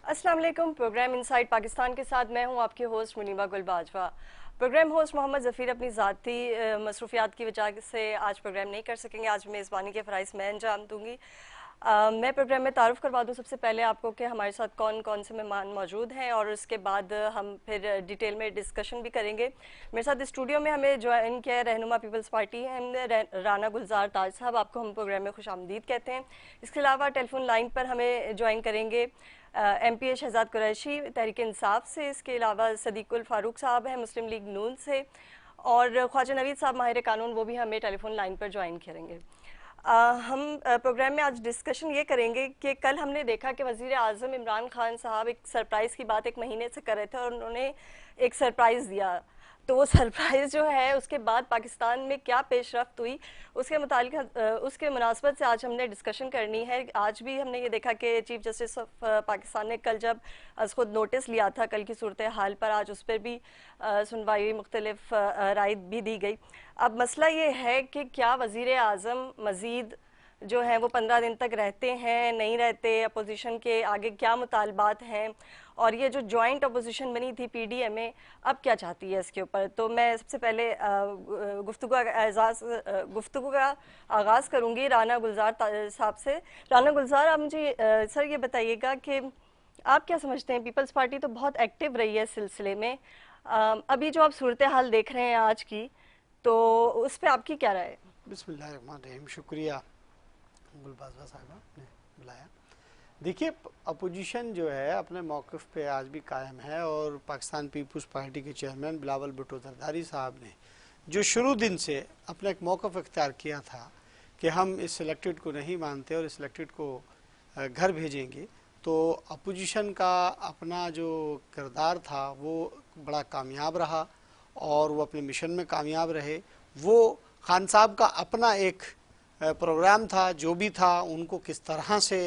अस्सलाम वालेकुम। Programme inside Pakistan के साथ मैं हूं आपकी होस्ट मुनीबा गुल बाजवा। प्रोग्राम होस्ट मोहम्मद ज़फ़ीर अपनी ज़ाती मसरूफियात की वजह से आज प्रोग्राम नहीं कर सकेंगे। आज मेज़बानी के फ़राइज़ मैं अंजाम दूंगी। मैं प्रोग्राम में तारुफ़ करवा दूं सबसे पहले आपको कि हमारे साथ कौन कौन से मेहमान मौजूद हैं और उसके बाद हम फिर डिटेल में डिस्कशन भी करेंगे। मेरे साथ स्टूडियो में हमें ज्वाइन किया है रहनुमा पीपल्स पार्टी राना गुलजार ताज साहब, आपको हम प्रोग्राम में खुशामदीद कहते हैं। इसके अलावा टेलीफोन लाइन पर हमें ज्वाइन करेंगे MPA शहजाद कुरैशी तहरीक इंसाफ से। इसके अलावा सदीकुल फारूक साहब हैं मुस्लिम लीग नून से, और ख्वाजा नवीद साहब माहिर कानून, वो भी हमें टेलीफोन लाइन पर ज्वाइन करेंगे। हम प्रोग्राम में आज डिस्कशन ये करेंगे कि कल हमने देखा कि वज़ीर आज़म इमरान खान साहब एक सरप्राइज़ की बात एक महीने से कर रहे थे और उन्होंने एक सरप्राइज़ दिया। तो वो सरप्राइज़ जो है उसके बाद पाकिस्तान में क्या पेशरफ्त हुई उसके मुतालिक उसके मुनासबत से आज हमने डिस्कशन करनी है। आज भी हमने ये देखा कि चीफ जस्टिस ऑफ पाकिस्तान ने कल जब खुद नोटिस लिया था कल की सूरत हाल पर, आज उस पर भी सुनवाई मुख्तलिफ राय भी दी गई। अब मसला ये है कि क्या वज़ीर आज़म मज़ीद जो है वो 15 दिन तक रहते हैं नहीं रहते, अपोजिशन के आगे क्या मुतालबात हैं, और ये जो जॉइंट अपोजिशन बनी थी PDMA अब क्या चाहती है इसके ऊपर। तो मैं सबसे पहले गुफ्तगू का आगाज़ करूँगी राना गुलजार साहब से। राना गुलजार, आप मुझे सर ये बताइएगा कि आप क्या समझते हैं, पीपल्स पार्टी तो बहुत एक्टिव रही है इस सिलसिले में, अभी जो आप सूरत हाल देख रहे हैं आज की, तो उस पर आपकी क्या राय है? बिस्मिल्लाहिर्रहमानिर्रहीम। शुक्रिया गुलबाज़वा साहिबा ने बुलाया। देखिए, अपोजिशन जो है अपने मौक़िफ़ पे आज भी कायम है, और पाकिस्तान पीपल्स पार्टी के चेयरमैन बिलावल भुट्टो ज़रदारी साहब ने जो शुरू दिन से अपना एक मौक़िफ़ इख्तियार किया था कि हम इस सिलेक्टेड को नहीं मानते और इस सिलेक्टेड को घर भेजेंगे, तो अपोजिशन का अपना जो किरदार था वो बड़ा कामयाब रहा और वो अपने मिशन में कामयाब रहे। वो खान साहब का अपना एक प्रोग्राम था, जो भी था उनको किस तरह से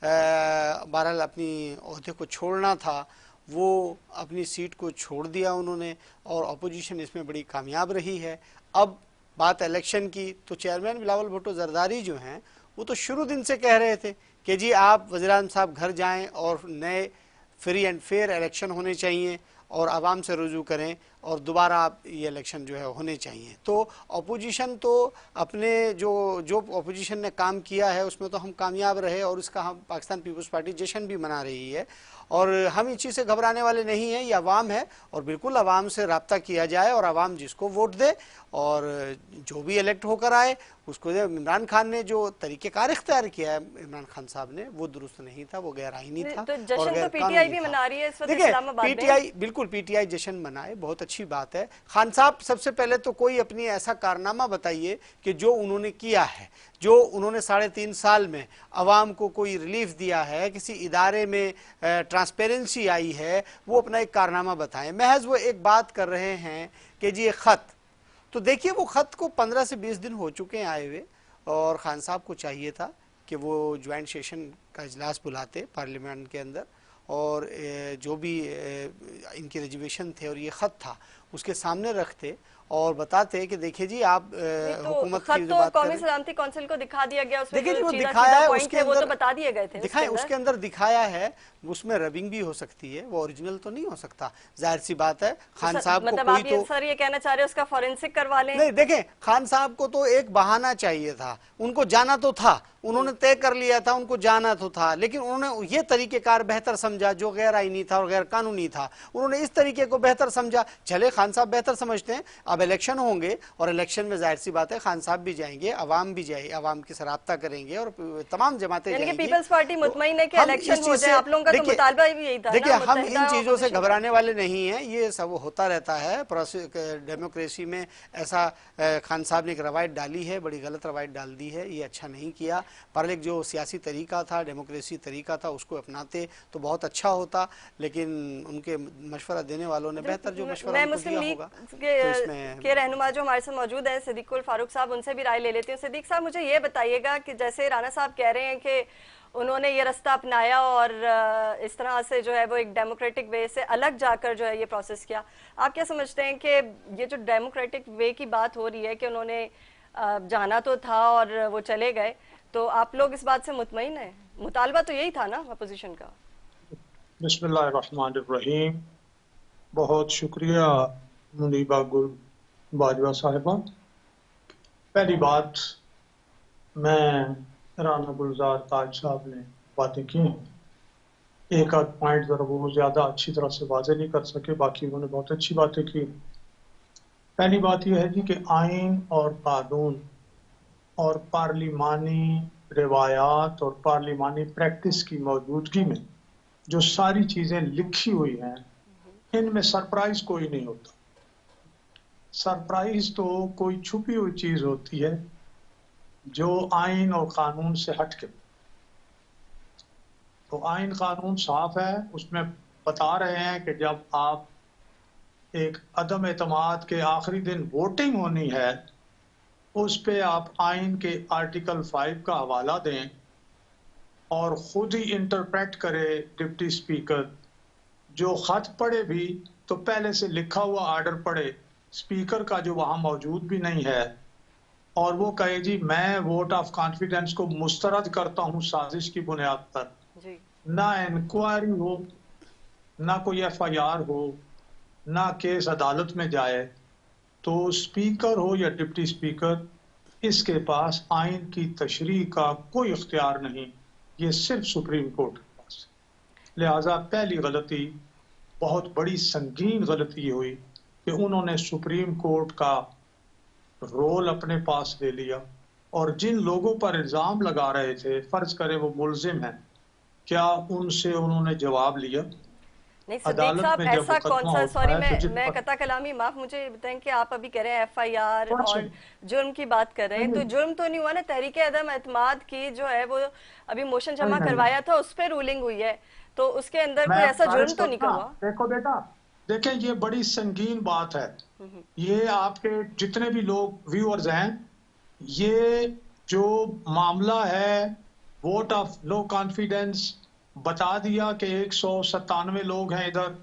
बहरहाल अपनी ओहदे को छोड़ना था, वो अपनी सीट को छोड़ दिया उन्होंने, और अपोजिशन इसमें बड़ी कामयाब रही है। अब बात इलेक्शन की, तो चेयरमैन बिलावल भुट्टो ज़रदारी जो हैं वो तो शुरू दिन से कह रहे थे कि जी आप वज़ीर-ए-आज़म साहब घर जाएं और नए फ्री एंड फेयर इलेक्शन होने चाहिए और आवाम से रुजू करें और दोबारा आप ये इलेक्शन जो है होने चाहिए। तो अपोजिशन तो अपने जो अपोजिशन ने काम किया है उसमें तो हम कामयाब रहे, और इसका हम पाकिस्तान पीपल्स पार्टी जश्न भी मना रही है, और हम इस चीज़ से घबराने वाले नहीं हैं। ये अवाम है और बिल्कुल अवाम से रब्ता किया जाए और अवाम जिसको वोट दे और जो भी इलेक्ट होकर आए उसको। इमरान खान ने जो तरीक़ेकार इख्तियार किया है इमरान खान साहब ने, वो दुरुस्त नहीं था, वो गैर आईनी था तो और जश्न तो गैर PTI कानूनी भी था। मना रही है इस वक्त देखिए, इस्लामाबाद में। PTI बिल्कुल PTI जश्न मनाए, बहुत अच्छी बात है। खान साहब सबसे पहले तो कोई अपनी ऐसा कारनामा बताइए कि जो उन्होंने किया है, जो उन्होंने 3.5 साल में अवाम को कोई रिलीफ दिया है, किसी इदारे में ट्रांसपेरेंसी आई है, वो अपना एक कारनामा बताएं। महज वो एक बात कर रहे हैं कि जी ये ख़त, तो देखिए वो ख़त को 15 से 20 दिन हो चुके हैं आए हुए, और खान साहब को चाहिए था कि वो ज्वाइंट सेशन का इजलास बुलाते पार्लियामेंट के अंदर, और जो भी इनके रिजर्वेशन थे और ये ख़त था उसके सामने रखते और बताते कि देखिए जी आप हुकूमत की जो बात कौमी सलामती कौंसिल को दिखा दिया गया, उसमें देखिए जो वो सीधा दिखाया है पॉइंट उसके थे वो अंदर, तो बता दिए गए थे। दिखाएं उसके अंदर दिखाया है, उसमें रबिंग भी हो सकती है, वो ओरिजिनल तो नहीं हो सकता, जाहिर सी बात है। खान साहब को मतलब कोई आप तो सर ये कहना चाह रहे हैं उसका फॉरेंसिक करवा लें? नहीं, देखें खान साहब को तो एक बहाना चाहिए था, उनको जाना तो था, उन्होंने तय कर लिया था, उनको जाना तो था, लेकिन उन्होंने ये तरीक़ेकार बेहतर समझा जो गैर आईनी था और गैर कानूनी था। उन्होंने इस तरीके को बेहतर समझा। चले खान साहब बेहतर समझते हैं, अब इलेक्शन होंगे और इलेक्शन में जाहिर सी बात है खान साहब भी जाएंगे, अवाम भी जाएगी, अवाम के साथ रब्ता करेंगे और तमाम जमातें जाएंगी। पीपल्स पार्टी मुतमईन है कि इलेक्शन हो जाए, आप लोगों का तो मुतालबा भी यही था। देखिए, हम इन चीज़ों से घबराने वाले नहीं हैं, ये सब होता रहता है डेमोक्रेसी में। ऐसा खान साहब ने एक रवायत डाली है, बड़ी गलत रवायत डाल दी है, ये अच्छा नहीं किया। पर एक जो सियासी तरीका था, डेमोक्रेसी तरीका था, उसको अपनाते तो बहुत अच्छा होता, लेकिन उनके मशवरा देने वालों ने बेहतर जो मशवरा उनको दिया होगा। के रहनुमा जो हमारे साथ मौजूद है सदीकुल फारूक साहब, उनसे भी राय ले लेती हूँ। सदीक साहब, मुझे ये बताइएगा कि जैसे राना साहब कह रहे हैं कि उन्होंने ये रास्ता अपनाया और इस तरह से जो है वो एक डेमोक्रेटिक वे से अलग जाकर जो है ये प्रोसेस किया, आप क्या समझते हैं कि ये जो डेमोक्रेटिक वे की बात हो रही है कि उन्होंने जाना तो था और वो चले गए, तो आप लोग इस बात से मुतमईन हैं? मुतालबा तो यही था ना अपोजिशन का। बिस्मिल्लाहिर्रहमानिर्रहीम। बहुत शुक्रिया मुनीबा गुल बाजवा साहिबा। पहली बात, मैं राना गुलजार ताज साहब ने बातें की हैं, एक आध पॉइंट ज़रा वो ज़्यादा अच्छी तरह से वाजे नहीं कर सके, बाकी उन्होंने बहुत अच्छी बातें की। पहली बात यह है जी कि आइन और कानून और पार्लिमानी रिवायात और पार्लिमानी प्रैक्टिस की मौजूदगी में जो सारी चीज़ें लिखी हुई हैं, इनमें सरप्राइज कोई नहीं होता। सरप्राइज तो कोई छुपी हुई चीज होती है जो आइन और कानून से हटके। तो आइन कानून साफ है, उसमें बता रहे हैं कि जब आप एक अदम एतमाद के आखिरी दिन वोटिंग होनी है, उस पे आप आइन के आर्टिकल 5 का हवाला दें और खुद ही इंटरप्रेट करे डिप्टी स्पीकर। जो खत पढ़े भी तो पहले से लिखा हुआ ऑर्डर पढ़े, स्पीकर का जो वहां मौजूद भी नहीं है, और वो कहे जी मैं वोट ऑफ कॉन्फिडेंस को मुस्तरद करता हूं साजिश की बुनियाद पर। जी। ना इंक्वायरी हो, ना कोई FIR हो, ना केस अदालत में जाए, तो स्पीकर हो या डिप्टी स्पीकर, इसके पास आइन की तशरीह का कोई इख्तियार नहीं, ये सिर्फ सुप्रीम कोर्ट के पास। लिहाजा पहली गलती, बहुत बड़ी संगीन गलती हुई कि उन्होंने सुप्रीम कोर्ट का रोल अपने पास ले लिया, और जिन लोगों पर इल्जाम लगा रहे थे, फर्ज करे वो मुलजिम हैं, क्या उनसे उन्होंने जवाब लिया? नहीं सदीक अदालत साहब, में जब ऐसा कौन मुकदमा सा, होता सॉरी है तो जिन मैं पर कता कलामी माफ, मुझे ये बताएं कि आप अभी कह रहे हैं FIR थोड़ा और जुर्म की बात कर रहे हैं, तो जुर्म तो नहीं हुआ ना? तहरीक अदम एतमाद की जो है वो अभी मोशन जमा नहीं, करवाया था, उस पर रूलिंग हुई है, तो उसके अंदर मैं कोई ऐसा जुर्म गुजारिश तो नहीं करूंगा। हुआ। देखो बेटा, देखें ये बड़ी संगीन बात है। ये आपके जितने भी लोग व्यूअर्स हैं, ये जो मामला है वोट ऑफ नो कॉन्फिडेंस, बता दिया कि 197 लोग हैं इधर,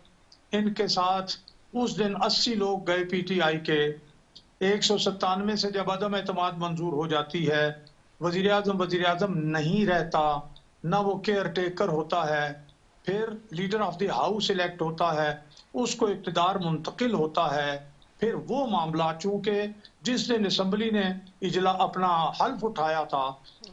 इनके साथ उस दिन 80 लोग गए PTI के। 197 से जब अदम एतमाद मंजूर हो जाती है, वजीर आजम नहीं रहता, ना वो केयर टेकर होता है, फिर leader of the house elect होता है, उसको इक़्तिदार मुंतकिल होता है। फिर वो मामला, चूंकि जिस दिन असम्बली ने इजला अपना हल्फ उठाया था,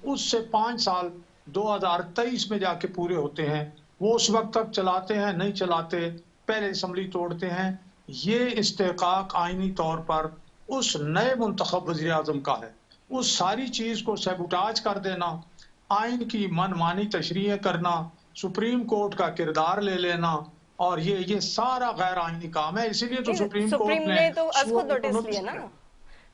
उससे 5 साल 2023 में जाके पूरे होते हैं, वो उस वक्त तक चलाते हैं, नहीं चलाते, पहले असम्बली तोड़ते हैं। ये इस्तेकाक आईनी तौर पर उस नए मुंतखब वज़ीर आज़म का है। उस सारी चीज को सबूटाज कर देना, आइन की मनमानी तशरीह करना, सुप्रीम कोर्ट का किरदार ले लेना, और ये सारा गैर आईनी काम है। इसीलिए तो नहीं, सुप्रीम सुप्रीम कोर्ट ने ने तो अज खुद सुअर को नोटिस लिया नोटिस ना, किया।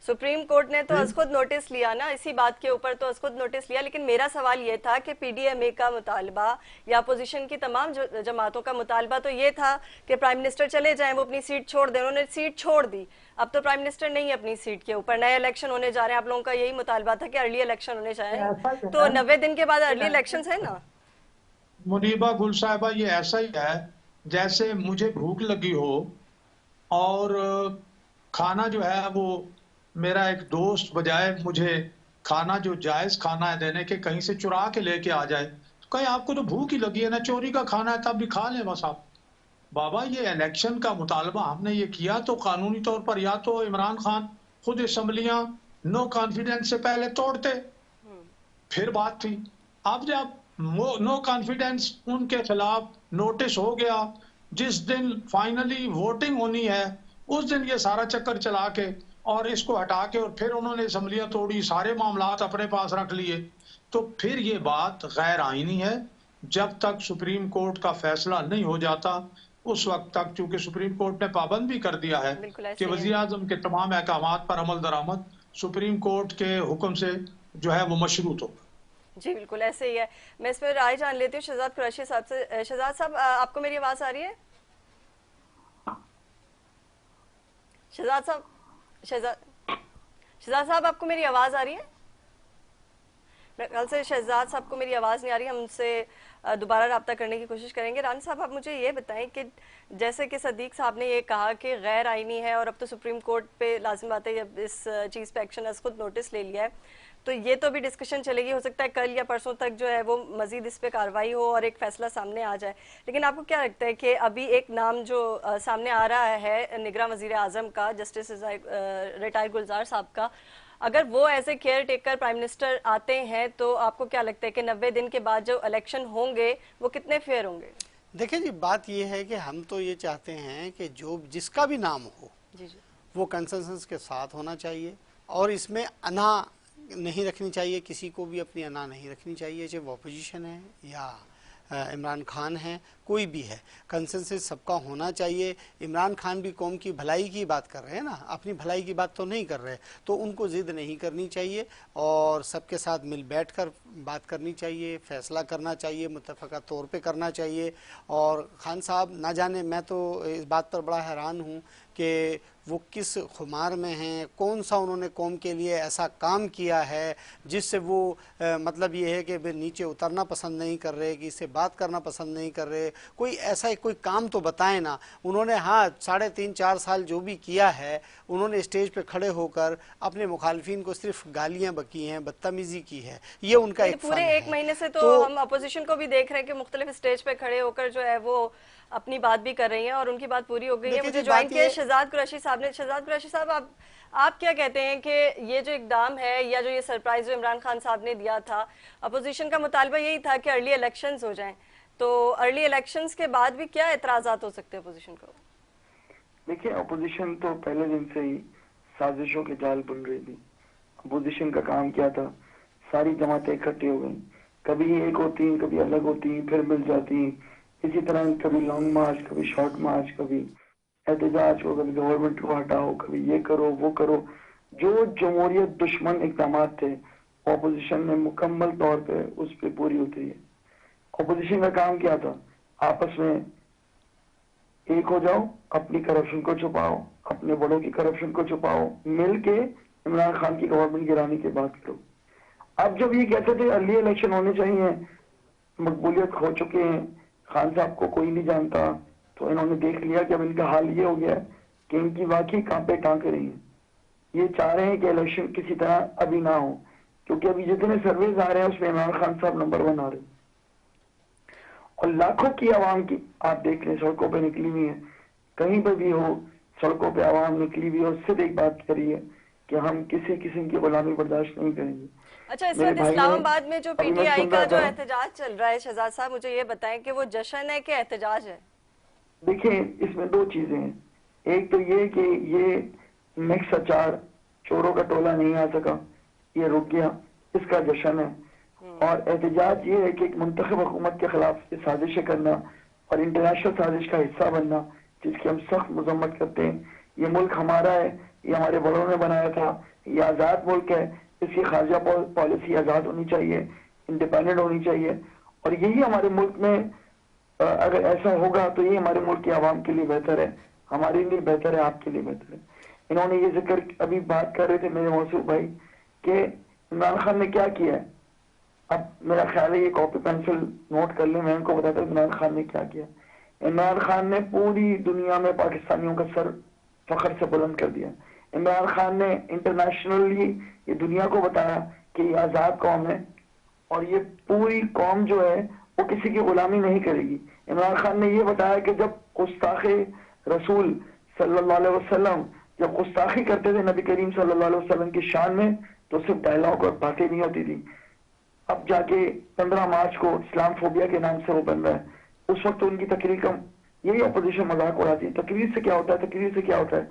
सुप्रीम कोर्ट ने तो जी। अज खुद नोटिस लिया ना, इसी बात के ऊपर तो अज खुद नोटिस लिया। लेकिन मेरा सवाल ये था कि PDMA का मुतालबा या अपोजिशन की तमाम जमातों का मुतालबा तो ये था कि प्राइम मिनिस्टर चले जाएं, वो अपनी सीट छोड़ दें। उन्होंने सीट छोड़ दी, अब तो प्राइम मिनिस्टर नहीं है अपनी सीट के ऊपर, नए इलेक्शन होने जा रहे हैं। आप लोगों का यही मुतालबा था कि अर्ली इलेक्शन होने चाहिए, ऐसा ही तो है 90 दिन के बाद अर्ली इलेक्शन है ना। मुनीबा गुल साहिबा, ये ऐसा ही है जैसे मुझे भूख लगी हो और खाना जो है वो, मेरा एक दोस्त बजाय मुझे खाना जो जायज खाना है देने के, कहीं से चुरा के लेके आ जाए, तो कहीं आपको तो भूख ही लगी है ना, चोरी का खाना है, तब भी खा लें बस आप। बाबा, ये इलेक्शन का मुतालबा हमने ये किया तो कानूनी तौर पर या तो इमरान खान खुद असम्बलियां नो कॉन्फिडेंस से पहले तोड़ते, फिर बात थी। अब जब नो कॉन्फिडेंस उनके खिलाफ नोटिस हो गया, जिस दिन फाइनली वोटिंग होनी है, उस दिन ये सारा चक्कर चला के और इसको हटा के, और फिर उन्होंने असम्बलियां तोड़ी, सारे मामलात अपने पास रख लिए, तो फिर ये बात गैर आईनी है। जब तक सुप्रीम कोर्ट का फैसला नहीं हो जाता, उस वक्त तक, चूंकि सुप्रीम कोर्ट ने पाबंद भी कर दिया है बिल्कुल कि ऐसे ही है। वज़ीर आज़म के तमाम अहकामात पर अमल दरामद सुप्रीम कोर्ट के हुक्म से जो है वो मशरूत हो। जी बिल्कुल ऐसे ही है। मैं इस पर राय जान लेती हूँ शहजाद कुरैशी साहब से। शहजाद साहब, आपको मेरी आवाज आ रही है? शहजाद साहब, शहजाद साहब, आपको मेरी आवाज आ रही है? मेरे ख्याल से शहजाद साहब को मेरी आवाज़ नहीं आ रही, हम उनसे दोबारा रब्ता करने की कोशिश करेंगे। राना साहब, आप मुझे ये बताएं कि जैसे कि सदीक साहब ने ये कहा कि गैर आईनी है और अब तो सुप्रीम कोर्ट पे लाजिम बात है, जब इस चीज़ पे एक्शन खुद नोटिस ले लिया है, तो ये तो भी डिस्कशन चलेगी, हो सकता है कल या परसों तक जो है वो मजीद इस पे कार्रवाई हो और एक फैसला सामने आ जाए। लेकिन आपको क्या लगता है कि अभी एक नाम जो सामने आ रहा है निगरान वजीर आजम का, जस्टिस रिटायर्ड गुलजार साहब का, अगर वो as a caretaker prime minister आते हैं तो आपको क्या लगता है कि 90 दिन के बाद जो इलेक्शन होंगे वो कितने फेयर होंगे? देखिए जी, बात ये है कि हम तो ये चाहते हैं कि जो जिसका भी नाम हो जी जी वो कंसेंसस के साथ होना चाहिए और इसमें अना नहीं रखनी चाहिए, किसी को भी अपनी अना नहीं रखनी चाहिए, चाहे वो अपोजिशन है या इमरान खान है, कोई भी है, कंसेंसस सबका होना चाहिए। इमरान खान भी कौम की भलाई की बात कर रहे हैं ना, अपनी भलाई की बात तो नहीं कर रहे, तो उनको जिद नहीं करनी चाहिए और सबके साथ मिल बैठ कर बात करनी चाहिए, फैसला करना चाहिए, मुत्तफ़क़ा तौर पे करना चाहिए। और खान साहब ना जाने, मैं तो इस बात पर बड़ा हैरान हूँ कि वो किस खुमार में हैं, कौन सा उन्होंने कौम के लिए ऐसा काम किया है जिससे वो मतलब ये है कि वे नीचे उतरना पसंद नहीं कर रहे, कि इससे बात करना पसंद नहीं कर रहे। कोई ऐसा कोई काम तो बताएं ना। उन्होंने हाँ 3.5-4 साल जो भी किया है, उन्होंने स्टेज पे खड़े होकर अपने मुखालफिन को सिर्फ गालियां बकी हैं, बदतमीजी की है, ये उनका एक पूरे एक महीने से तो हम अपोजिशन को भी देख रहे हैं कि मुख्तलिफ स्टेज पे खड़े होकर जो है वो अपनी बात भी कर रही हैं और उनकी बात पूरी हो गई है। मुझे ज्वाइन किया शहजाद कुरैशी साहब ने। शहजाद कुरैशी साहब, आप क्या कहते हैं कि ये जो इकदाम है या जो ये सरप्राइज जो इमरान खान साहब ने दिया था, अपोजिशन का मुतालबा यही था कि अर्ली इलेक्शंस हो जाएं, तो अर्ली इलेक्शंस के बाद भी क्या एतराजात हो सकते हैं अपोजिशन को? देखिए, अपोजिशन तो पहले दिन से ही साजिशों के जाल बुन रही थी। अपोजिशन का काम क्या था, सारी जमातें इकट्ठी हो गई, कभी एक होती, कभी अलग होती, फिर मिल जाती, इसी तरह कभी लॉन्ग मार्च, कभी शॉर्ट मार्च, कभी एहतजाज हो, कभी गवर्नमेंट को हटाओ, कभी ये करो वो करो। जो जमहूरियत दुश्मन इक़दाम थे ऑपोजिशन ने मुकम्मल तौर पे उस पर पूरी उतरी है। ऑपोजिशन का काम क्या था, आपस में एक हो जाओ, अपनी करप्शन को छुपाओ, अपने बड़ों की करप्शन को छुपाओ, मिल के इमरान खान की गवर्नमेंट गिराने की बात करो। अब जब ये कहते थे अर्ली इलेक्शन होने चाहिए, मकबूलियत खो चुके हैं, खान साहब को कोई नहीं जानता, तो इन्होंने देख लिया कि अब इनका हाल ये हो गया कि इनकी वाकई कांपे टांके रही हैं। ये चाह रहे हैं कि इलेक्शन किसी तरह अभी ना हो, क्योंकि अभी जितने सर्वेज आ रहे हैं उसमें इमरान खान साहब नंबर 1 आ रहे हैं और लाखों की आवाम की आप देख लें सड़कों पे निकली हुई है, कहीं पर भी हो सड़कों पे आवाम निकली हुई और सिर्फ एक बात करिए कि हम किसी किस्म की गुलामी बर्दाश्त नहीं करेंगे। अच्छा, इस वक्त इस्लामाबाद में जो पीटीआई का जो एहतजाज चल रहा है, शहजाद साहब मुझे ये बताएं कि वो जश्न है कि एहतजाज है? देखिए, इसमें दो चीजें हैं। एक तो ये कि ये मिक्स अचार, चोरों का टोला नहीं आ सका, ये रुक गया, इसका जश्न है। और एहतजाज ये है कि एक मुंतखब हुकूमत के खिलाफ साजिशें करना और इंटरनेशनल साजिश का हिस्सा बनना, जिसकी हम सख्त मजम्मत करते हैं। ये मुल्क हमारा है, ये हमारे बड़ों ने बनाया था, ये आज़ाद मुल्क है, इसकी खारजा पॉलिसी आज़ाद होनी चाहिए, इंडिपेंडेंट होनी चाहिए। और यही हमारे मुल्क में अगर ऐसा होगा तो ये हमारे मुल्क की आवाम के लिए बेहतर है, हमारे लिए बेहतर है, आपके लिए बेहतर है। इन्होंने ये जिक्र अभी बात कर रहे थे मेरे मौसूफ भाई कि इमरान खान ने क्या किया है। अब मेरा ख्याल है ये कॉपी पेंसिल नोट कर ले, मैं उनको बताता हूँ इमरान खान ने क्या किया। इमरान खान ने पूरी दुनिया में पाकिस्तानियों का सर फख्र से बुलंद कर दिया। इमरान खान ने इंटरनेशनली ये दुनिया को बताया कि ये आज़ाद कौम है और ये पूरी कौम जो है वो किसी की गुलामी नहीं करेगी। इमरान खान ने ये बताया कि जब गुस्ताखे रसूल सल्लल्लाहु अलैहि वसल्लम जब गुस्ताखी करते थे नबी करीम सल्लल्लाहु अलैहि वसल्लम की शान में, तो सिर्फ डायलॉग और बातें नहीं होती थी। अब जाके 15 मार्च को इस्लाम फोबिया के नाम से वो बन रहा है, उस वक्त उनकी तकरीर का यही अपोजिशन मजाक उड़ाती है। तकरीर से क्या होता है, तकरीर से क्या होता है,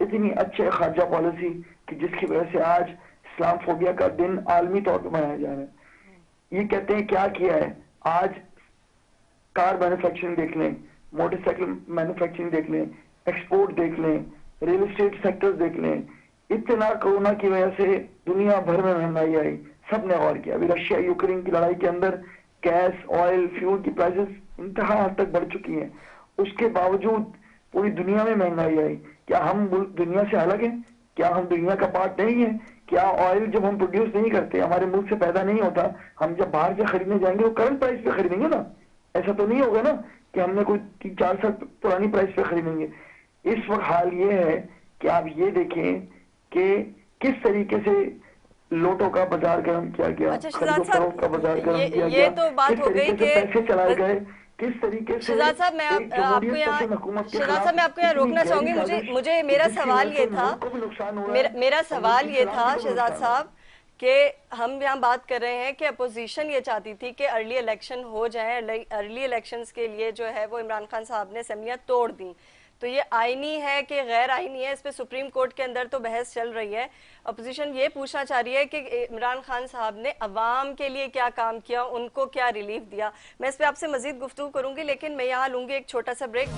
इतनी अच्छे खारजा पॉलिसी कि जिसकी वजह से आज इस्लाम फोबिया का दिन आलमी तौर पर मनाया जा रहा है। ये कहते हैं क्या किया है, आज कार मैन्युफैक्चरिंग देख लें, मोटरसाइकिल मैन्युफैक्चरिंग देख लें, एक्सपोर्ट देख लें, रियल एस्टेट सेक्टर्स देख लें। इतना कोरोना की वजह से दुनिया भर में महंगाई आई, सबने गौर किया। अभी रशिया यूक्रेन की लड़ाई के अंदर गैस, ऑयल, फ्यूल की प्राइसेस इंतहा हद तक बढ़ चुकी हैं। उसके बावजूद पूरी दुनिया में महंगाई आई। क्या हम दुनिया से अलग हैं? क्या हम दुनिया का पार्ट नहीं है? क्या ऑयल जब हम प्रोड्यूस नहीं करते, हमारे मुल्क से पैदा नहीं होता, हम जब बाहर से खरीदने जाएंगे वो करंट प्राइस पे खरीदेंगे ना? ऐसा तो नहीं होगा ना कि हमने कोई 3-4 साल पुरानी प्राइस पे खरीदेंगे। इस वक्त हाल ये है कि आप ये देखें कि किस तरीके से लोटों का बाजार गर्म किया गया, अच्छा खरीदो शहजाद साहब, फरोख्त का बाजार गर्म किया ये गया, तो बात किस हो गई तरीके से कि पैसे चलाए गए, किस तरीके से शहजाद साहब मैं एक आपको जमहूरियत यहाँ पसंद हुकूमत के शहजाद खिलाफ साहब मैं आपको यहाँ इतनी रोकना गहरी चाहूंगी। साजिश मुझे मेरा जिसकी सवाल वजह ये से था, मुल्क को भी नुकसान हो रहा है मेरा और सवाल मुल्क ये की था सलामती को शहजाद नुकसान हो रहा है। साहब कि हम यहाँ बात कर रहे हैं कि अपोजिशन ये चाहती थी कि अर्ली इलेक्शन हो जाए, अर्ली इलेक्शंस के लिए जो है वो इमरान खान साहब ने असेंबलियाँ तोड़ दी। तो ये आईनी है कि गैर आईनी है, इस पे सुप्रीम कोर्ट के अंदर तो बहस चल रही है। अपोजिशन ये पूछना चाह रही है कि इमरान खान साहब ने अवाम के लिए क्या काम किया, उनको क्या रिलीफ दिया। मैं इस पे आपसे मजीद गुफ्तगू करूंगी, लेकिन मैं यहाँ लूंगी एक छोटा सा ब्रेक।